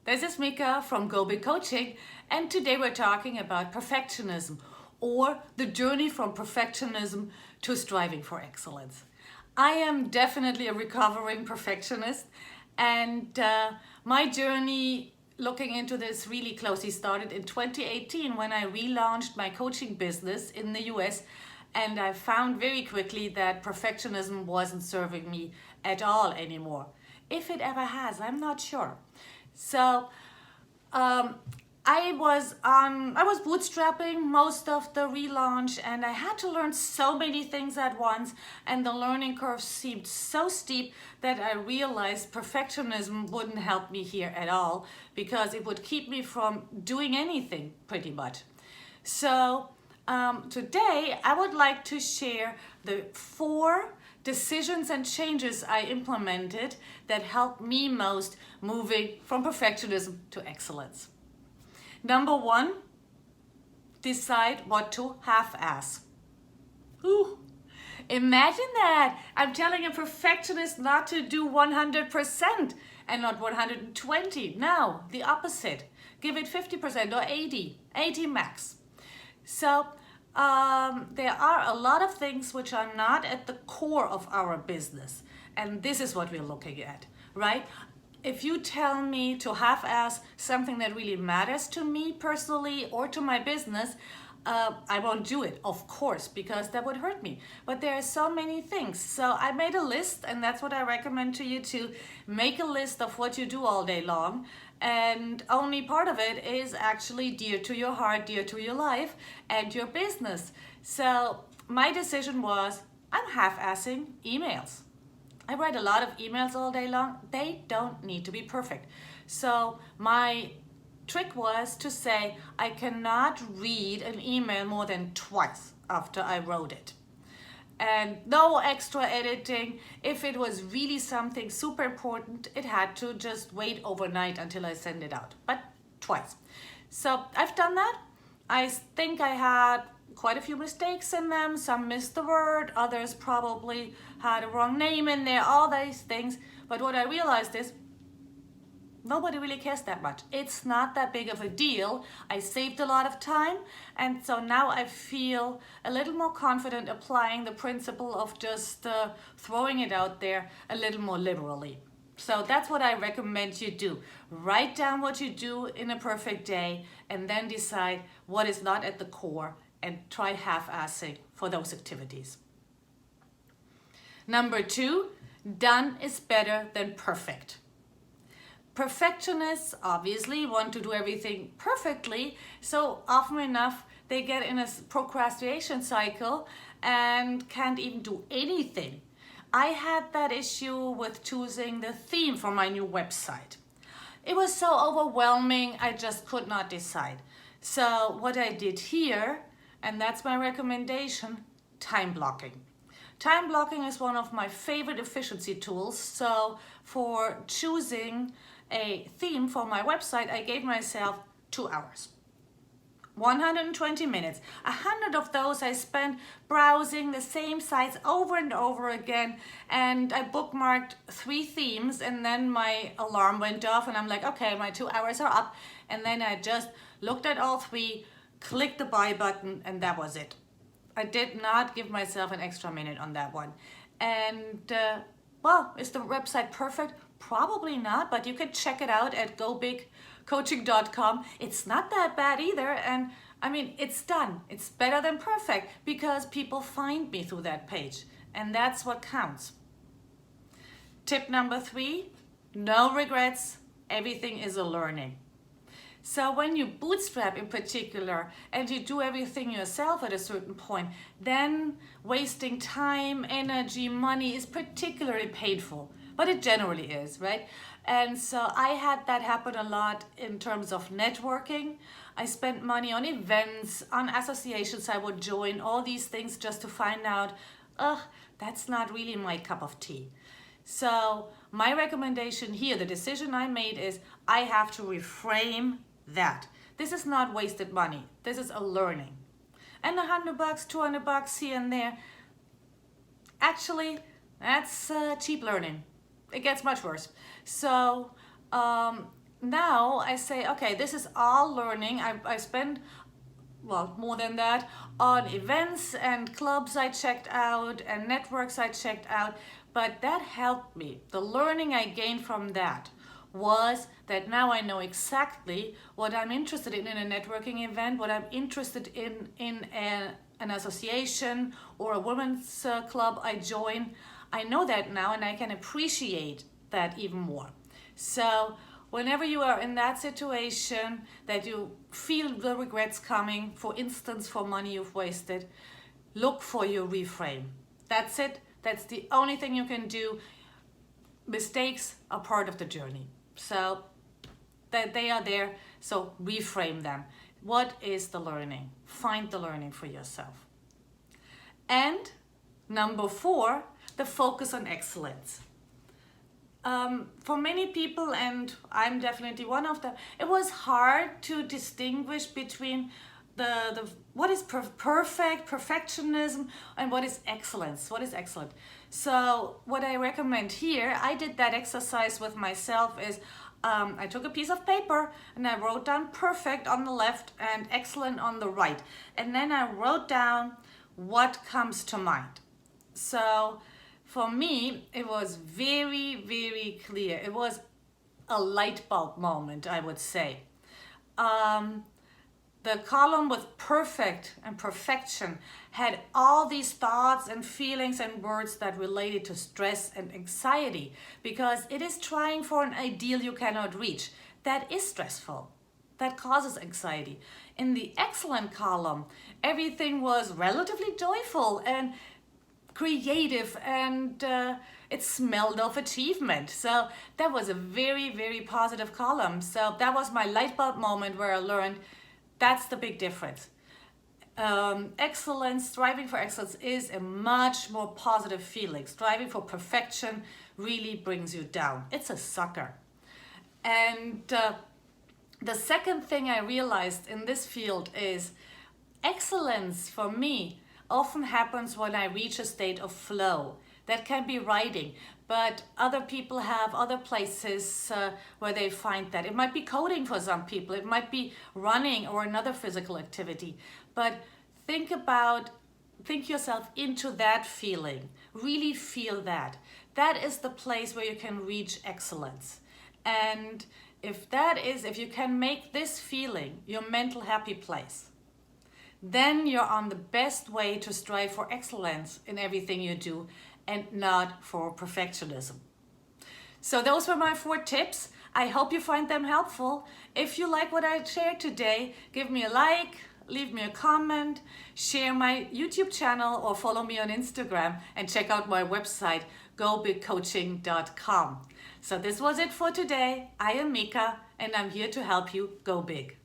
This is Mika from Go Big Coaching, and today we're talking about perfectionism, or the journey from perfectionism to striving for excellence. I am definitely a recovering perfectionist, and my journey looking into this really closely started in 2018 when I relaunched my coaching business in the US, and I found very quickly that perfectionism wasn't serving me at all anymore. If it ever has, I'm not sure. So I was bootstrapping most of the relaunch, and I had to learn so many things at once, and the learning curve seemed so steep that I realized perfectionism wouldn't help me here at all, because it would keep me from doing anything pretty much. So today I would like to share the 4 decisions and changes I implemented that helped me most moving from perfectionism to excellence. Number 1, decide what to half-ass. Ooh, imagine that. I'm telling a perfectionist not to do 100% and not 120. No, the opposite. Give it 50% or 80 max. So there are a lot of things which are not at the core of our business. And this is what we're looking at, right? If you tell me to half-ass something that really matters to me personally or to my business, I won't do it, of course, because that would hurt me. But there are so many things. So I made a list, and that's what I recommend to you too. Make a list of what you do all day long. And only part of it is actually dear to your heart, dear to your life and your business. So my decision was, I'm half-assing emails. I write a lot of emails all day long. They don't need to be perfect. So my trick was to say, I cannot read an email more than twice after I wrote it. And no extra editing. If it was really something super important, it had to just wait overnight until I send it out, but twice. So I've done that. I think I had quite a few mistakes in them. Some missed the word, others probably had a wrong name in there, all these things. But what I realized is, nobody really cares that much. It's not that big of a deal. I saved a lot of time, and so now I feel a little more confident applying the principle of just throwing it out there a little more liberally. So that's what I recommend you do. Write down what you do in a perfect day, and then decide what is not at the core, and try half-assing for those activities. Number 2, done is better than perfect. Perfectionists obviously want to do everything perfectly, so often enough they get in a procrastination cycle and can't even do anything. I had that issue with choosing the theme for my new website. It was so overwhelming, I just could not decide. So what I did here, and that's my recommendation, time blocking. Time blocking is one of my favorite efficiency tools. So for choosing a theme for my website, I gave myself 2 hours. 120 minutes. 100 of those I spent browsing the same sites over and over again, and I bookmarked 3 themes, and then my alarm went off and I'm like, okay, my 2 hours are up. And then I just looked at all 3, clicked the buy button, and that was it. I did not give myself an extra minute on that one. And well, is the website perfect? Probably not, but you can check it out at gobigcoaching.com. It's not that bad either, and I mean, it's done. It's better than perfect because people find me through that page, and that's what counts. Tip number 3, no regrets. Everything is a learning. So when you bootstrap in particular and you do everything yourself at a certain point, then wasting time, energy, money is particularly painful. But it generally is, right? And so I had that happen a lot in terms of networking. I spent money on events, on associations I would join, all these things just to find out, that's not really my cup of tea. So my recommendation here, the decision I made is I have to reframe that. This is not wasted money. This is a learning. And $100, $200 here and there, actually, that's cheap learning. It gets much worse. So now I say, okay, this is all learning. I spend, well, more than that, on events and clubs I checked out and networks I checked out, but that helped me. The learning I gained from that was that now I know exactly what I'm interested in a networking event, what I'm interested in an association or a women's club I join. I know that now and I can appreciate that even more. So whenever you are in that situation that you feel the regrets coming, for instance, for money you've wasted, look for your reframe. That's it. That's the only thing you can do. Mistakes are part of the journey. So that they are there, so reframe them. What is the learning? Find the learning for yourself. And number 4, the focus on excellence. For many people, and I'm definitely one of them, it was hard to distinguish between the what is perfectionism and what is excellence. What is excellent? So what I recommend here, I did that exercise with myself, is I took a piece of paper and I wrote down perfect on the left and excellent on the right. And then I wrote down what comes to mind. So for me, it was very, very clear. It was a light bulb moment, I would say. The column with perfect and perfection had all these thoughts and feelings and words that related to stress and anxiety, because it is trying for an ideal you cannot reach. That is stressful. That causes anxiety. In the excellent column, everything was relatively joyful and creative, and it smelled of achievement. So that was a very, very positive column. So that was my light bulb moment where I learned that's the big difference. Excellence, striving for excellence is a much more positive feeling. Striving for perfection really brings you down. It's a sucker. And the second thing I realized in this field is excellence for me often happens when I reach a state of flow. That can be writing, but other people have other places where they find that. It might be coding for some people, it might be running or another physical activity. But think yourself into that feeling. Really feel that. That is the place where you can reach excellence. And if you can make this feeling your mental happy place, then you're on the best way to strive for excellence in everything you do and not for perfectionism. So those were my 4 tips. I hope you find them helpful. If you like what I shared today, give me a like, leave me a comment, share my YouTube channel or follow me on Instagram, and check out my website, gobigcoaching.com. So this was it for today. I am Mika and I'm here to help you go big.